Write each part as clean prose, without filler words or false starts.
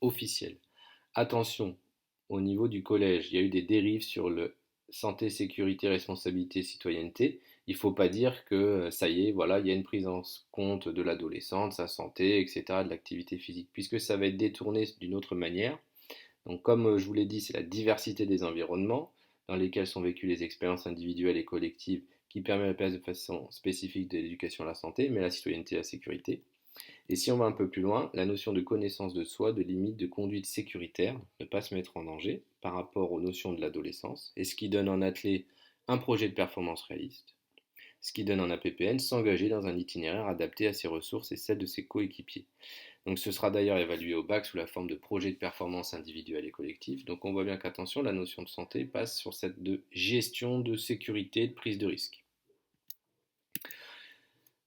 officielle. Attention, au niveau du collège, il y a eu des dérives sur le santé, sécurité, responsabilité, citoyenneté. Il ne faut pas dire que ça y est, voilà, il y a une prise en compte de l'adolescent, de sa santé, etc., de l'activité physique, puisque ça va être détourné d'une autre manière. Donc comme je vous l'ai dit, c'est la diversité des environnements dans lesquels sont vécues les expériences individuelles et collectives qui permet la place de façon spécifique de l'éducation à la santé, mais la citoyenneté et la sécurité. Et si on va un peu plus loin, la notion de connaissance de soi, de limite, de conduite sécuritaire, ne pas se mettre en danger par rapport aux notions de l'adolescence, et ce qui donne en athlète un projet de performance réaliste, ce qui donne en APPN s'engager dans un itinéraire adapté à ses ressources et celles de ses coéquipiers. Donc ce sera d'ailleurs évalué au bac sous la forme de projet de performance individuelle et collective. Donc on voit bien qu'attention, la notion de santé passe sur cette de gestion de sécurité, de prise de risque.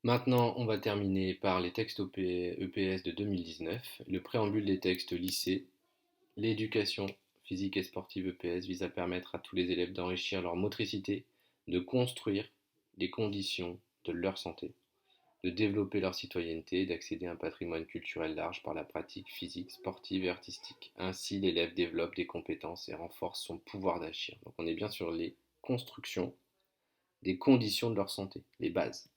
Maintenant, on va terminer par les textes EPS de 2019. Le préambule des textes lycée. L'éducation physique et sportive EPS vise à permettre à tous les élèves d'enrichir leur motricité, de construire les conditions de leur santé, de développer leur citoyenneté et d'accéder à un patrimoine culturel large par la pratique physique, sportive et artistique. Ainsi, l'élève développe des compétences et renforce son pouvoir d'agir. Donc on est bien sur les constructions des conditions de leur santé, les bases.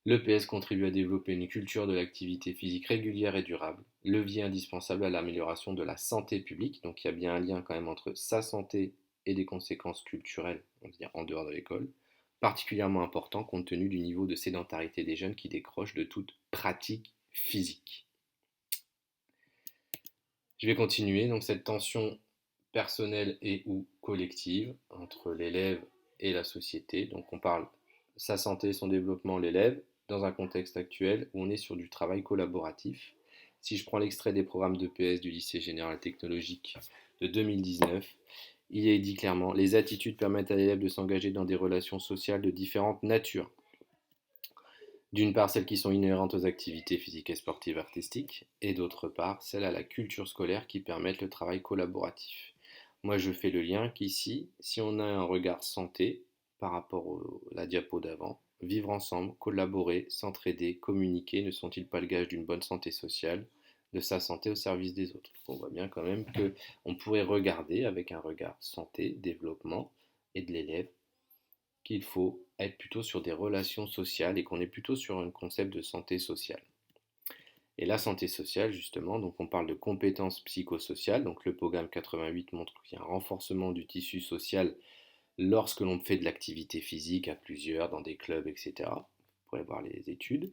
L'EPS contribue à développer une culture de l'activité physique régulière et durable, levier indispensable à l'amélioration de la santé publique. Donc il y a bien un lien quand même entre sa santé et des conséquences culturelles, on va dire en dehors de l'école, particulièrement important compte tenu du niveau de sédentarité des jeunes qui décrochent de toute pratique physique. Je vais continuer, donc cette tension personnelle et ou collective entre l'élève et la société. Donc on parle sa santé, son développement, l'élève, dans un contexte actuel où on est sur du travail collaboratif. Si je prends l'extrait des programmes d'EPS du lycée général technologique de 2019, il est dit clairement, les attitudes permettent à l'élève de s'engager dans des relations sociales de différentes natures. D'une part, celles qui sont inhérentes aux activités physiques et sportives artistiques, et d'autre part, celles à la culture scolaire qui permettent le travail collaboratif. Moi, je fais le lien qu'ici, si on a un regard santé par rapport à la diapo d'avant, vivre ensemble, collaborer, s'entraider, communiquer ne sont-ils pas le gage d'une bonne santé sociale, de sa santé au service des autres? On voit bien quand même que on pourrait regarder avec un regard santé, développement et de l'élève qu'il faut être plutôt sur des relations sociales et qu'on est plutôt sur un concept de santé sociale. Et la santé sociale, justement, donc on parle de compétences psychosociales, donc le programme 88 montre qu'il y a un renforcement du tissu social lorsque l'on fait de l'activité physique à plusieurs, dans des clubs, etc. Vous pourrez voir les études.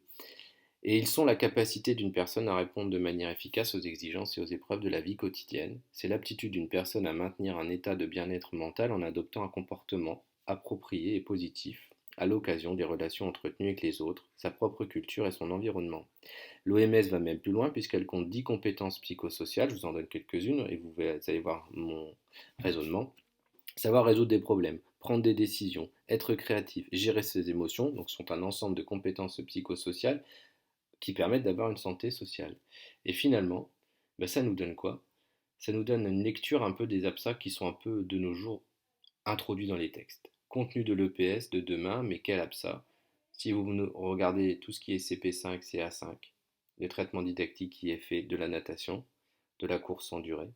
Et ils sont la capacité d'une personne à répondre de manière efficace aux exigences et aux épreuves de la vie quotidienne. C'est l'aptitude d'une personne à maintenir un état de bien-être mental en adoptant un comportement approprié et positif à l'occasion des relations entretenues avec les autres, sa propre culture et son environnement. L'OMS va même plus loin puisqu'elle compte 10 compétences psychosociales, je vous en donne quelques-unes et vous allez voir mon raisonnement. Savoir résoudre des problèmes, prendre des décisions, être créatif, gérer ses émotions, donc sont un ensemble de compétences psychosociales qui permettent d'avoir une santé sociale. Et finalement, ça nous donne quoi? Ça nous donne une lecture un peu des APSA qui sont un peu de nos jours introduits dans les textes. Contenu de l'EPS de demain, mais quel APSA? Si vous regardez tout ce qui est CP5, CA5, le traitement didactique qui est fait de la natation, de la course en durée,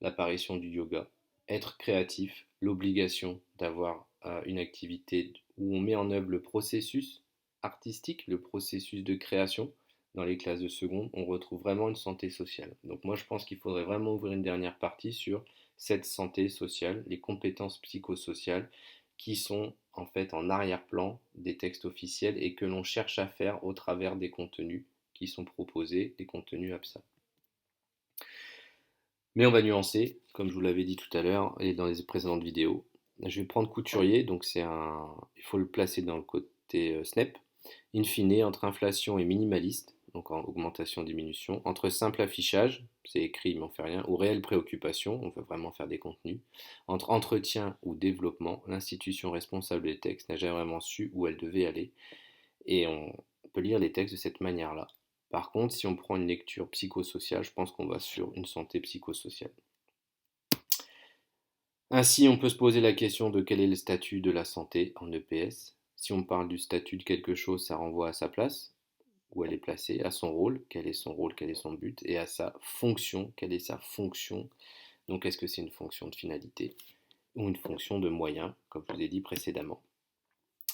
l'apparition du yoga, être créatif, l'obligation d'avoir une activité où on met en œuvre le processus artistique, le processus de création, dans les classes de seconde, on retrouve vraiment une santé sociale. Donc moi je pense qu'il faudrait vraiment ouvrir une dernière partie sur cette santé sociale, les compétences psychosociales qui sont en fait en arrière-plan des textes officiels et que l'on cherche à faire au travers des contenus qui sont proposés, des contenus APSA. Mais on va nuancer, comme je vous l'avais dit tout à l'heure et dans les précédentes vidéos. Je vais prendre couturier, donc il faut le placer dans le côté SNEP. In fine, entre inflation et minimaliste, donc en augmentation-diminution, entre simple affichage, c'est écrit mais on fait rien, ou réelle préoccupation, on veut vraiment faire des contenus, entre entretien ou développement, l'institution responsable des textes n'a jamais vraiment su où elle devait aller, et on peut lire les textes de cette manière-là. Par contre, si on prend une lecture psychosociale, je pense qu'on va sur une santé psychosociale. Ainsi, on peut se poser la question de quel est le statut de la santé en EPS. Si on parle du statut de quelque chose, ça renvoie à sa place, où elle est placée, à son rôle, quel est son but, et à sa fonction, quelle est sa fonction. Donc est-ce que c'est une fonction de finalité ou une fonction de moyen, comme je vous ai dit précédemment.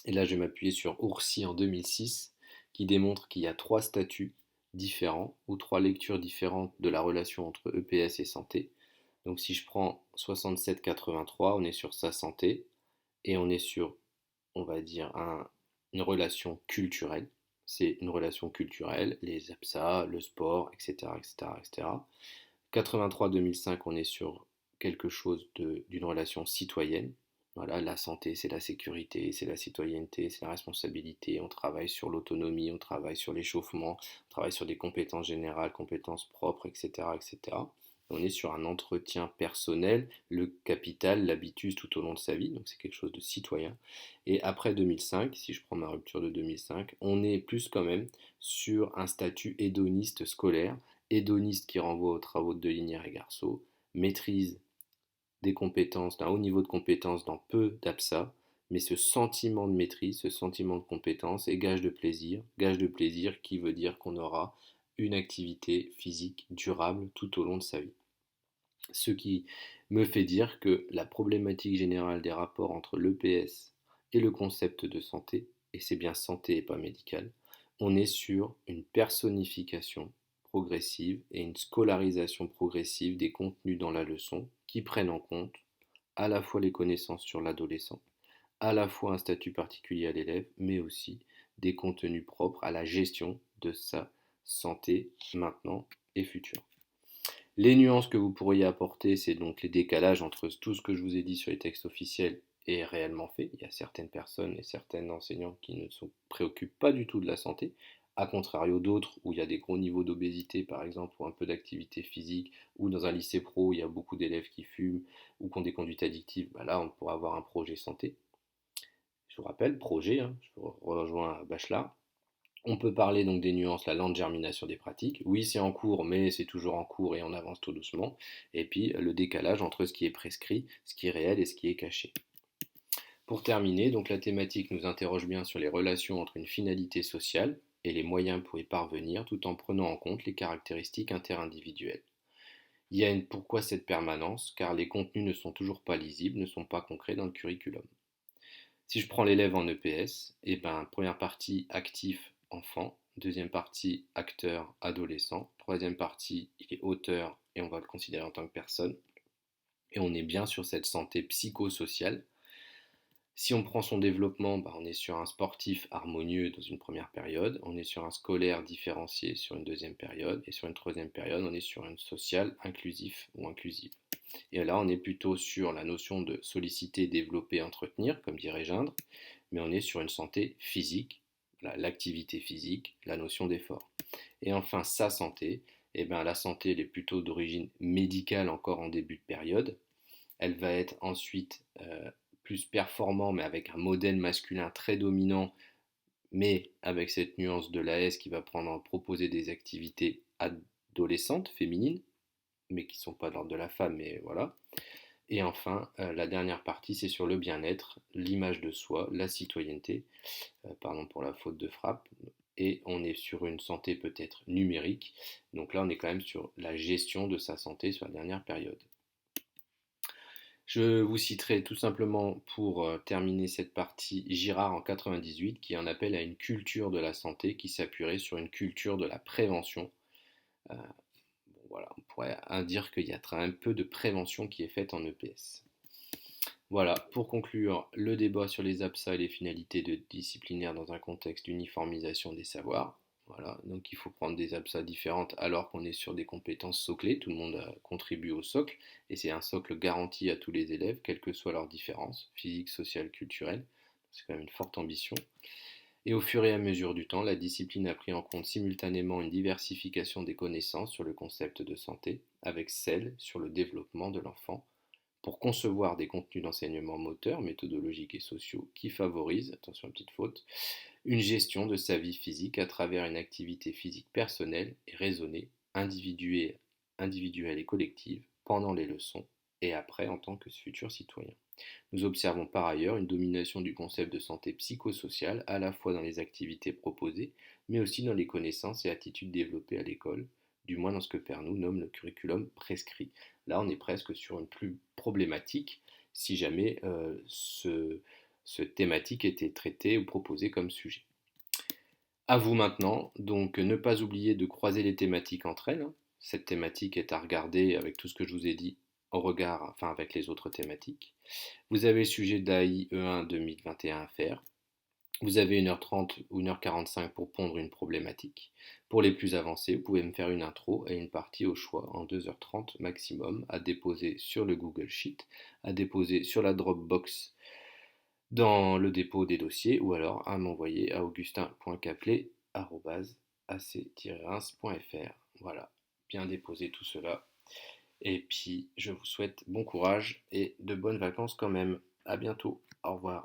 Et là, je vais m'appuyer sur Oursi en 2006, qui démontre qu'il y a trois statuts différents, ou trois lectures différentes de la relation entre EPS et santé. Donc si je prends 67-83, on est sur sa santé, et on est sur, on va dire, une relation culturelle. C'est une relation culturelle, les APSA, le sport, etc. etc., etc. 83-2005, on est sur quelque chose d'une relation citoyenne. Voilà, la santé, c'est la sécurité, c'est la citoyenneté, c'est la responsabilité. On travaille sur l'autonomie, on travaille sur l'échauffement, on travaille sur des compétences générales, compétences propres, etc., etc. On est sur un entretien personnel, le capital, l'habitus tout au long de sa vie, donc c'est quelque chose de citoyen. Et après 2005, si je prends ma rupture de 2005, on est plus quand même sur un statut hédoniste scolaire, hédoniste qui renvoie aux travaux de Delinière et Garceau, maîtrise des compétences, d'un haut niveau de compétences dans peu d'APSA, mais ce sentiment de maîtrise, ce sentiment de compétence est gage de plaisir qui veut dire qu'on aura une activité physique durable tout au long de sa vie. Ce qui me fait dire que la problématique générale des rapports entre l'EPS et le concept de santé, et c'est bien santé et pas médical, on est sur une personnification progressive et une scolarisation progressive des contenus dans la leçon qui prennent en compte à la fois les connaissances sur l'adolescent, à la fois un statut particulier à l'élève, mais aussi des contenus propres à la gestion de sa santé maintenant et future. Les nuances que vous pourriez apporter, c'est donc les décalages entre tout ce que je vous ai dit sur les textes officiels et réellement fait. Il y a certaines personnes et certains enseignants qui ne se préoccupent pas du tout de la santé, à contrario d'autres où il y a des gros niveaux d'obésité par exemple, ou un peu d'activité physique, ou dans un lycée pro où il y a beaucoup d'élèves qui fument ou qui ont des conduites addictives, bah là on pourra avoir un projet santé. Je vous rappelle, projet, hein, je rejoins Bachelard. On peut parler donc des nuances, la lente germination des pratiques. Oui, c'est en cours, mais c'est toujours en cours et on avance tout doucement. Et puis le décalage entre ce qui est prescrit, ce qui est réel et ce qui est caché. Pour terminer, donc la thématique nous interroge bien sur les relations entre une finalité sociale et les moyens pour y parvenir, tout en prenant en compte les caractéristiques interindividuelles. Il y a pourquoi cette permanence? Car les contenus ne sont toujours pas lisibles, ne sont pas concrets dans le curriculum. Si je prends l'élève en EPS, et ben, première partie actif enfant, deuxième partie acteur adolescent, troisième partie il est auteur et on va le considérer en tant que personne. Et on est bien sur cette santé psychosociale. Si on prend son développement, ben, on est sur un sportif harmonieux dans une première période, on est sur un scolaire différencié sur une deuxième période, et sur une troisième période, on est sur une sociale inclusif ou inclusive. Et là, on est plutôt sur la notion de solliciter, développer, entretenir, comme dirait Gindre, mais on est sur une santé physique, l'activité physique, la notion d'effort. Et enfin, sa santé, eh bien, la santé elle est plutôt d'origine médicale encore en début de période. Elle va être ensuite plus performant, mais avec un modèle masculin très dominant, mais avec cette nuance de l'AS qui va proposer des activités adolescentes, féminines, mais qui ne sont pas de l'ordre de la femme, mais voilà. Et enfin, la dernière partie, c'est sur le bien-être, l'image de soi, la citoyenneté, pardon pour la faute de frappe, et on est sur une santé peut-être numérique. Donc là, on est quand même sur la gestion de sa santé sur la dernière période. Je vous citerai tout simplement pour terminer cette partie Girard en 98 qui en appelle à une culture de la santé qui s'appuierait sur une culture de la prévention. Euh, bon, voilà, on pourrait dire qu'il y a un peu de prévention qui est faite en EPS. Voilà, pour conclure, le débat sur les APSA et les finalités disciplinaires dans un contexte d'uniformisation des savoirs. Voilà, donc il faut prendre des APSA différentes alors qu'on est sur des compétences soclées, tout le monde contribue au socle, et c'est un socle garanti à tous les élèves, quelles que soient leurs différences, physique, sociale, culturelle, c'est quand même une forte ambition. Et au fur et à mesure du temps, la discipline a pris en compte simultanément une diversification des connaissances sur le concept de santé, avec celle sur le développement de l'enfant, pour concevoir des contenus d'enseignement moteur, méthodologiques et sociaux qui favorisent, attention à petite faute, une gestion de sa vie physique à travers une activité physique personnelle et raisonnée, individuelle et collective, pendant les leçons et après en tant que futur citoyen. Nous observons par ailleurs une domination du concept de santé psychosociale à la fois dans les activités proposées, mais aussi dans les connaissances et attitudes développées à l'école, du moins dans ce que Pernoud nomme le curriculum prescrit. Là, on est presque sur une plus problématique si jamais ce thématique était traité ou proposé comme sujet. À vous maintenant, donc ne pas oublier de croiser les thématiques entre elles, hein. Cette thématique est à regarder avec tout ce que je vous ai dit au regard, enfin avec les autres thématiques. Vous avez le sujet d'AI E1 2021 à faire. Vous avez 1h30 ou 1h45 pour pondre une problématique. Pour les plus avancés, vous pouvez me faire une intro et une partie au choix en 2h30 maximum à déposer sur le Google Sheet, à déposer sur la Dropbox dans le dépôt des dossiers ou alors à m'envoyer à augustin.caplet@ac-reims.fr. Voilà, bien déposer tout cela. Et puis, je vous souhaite bon courage et de bonnes vacances quand même. À bientôt. Au revoir.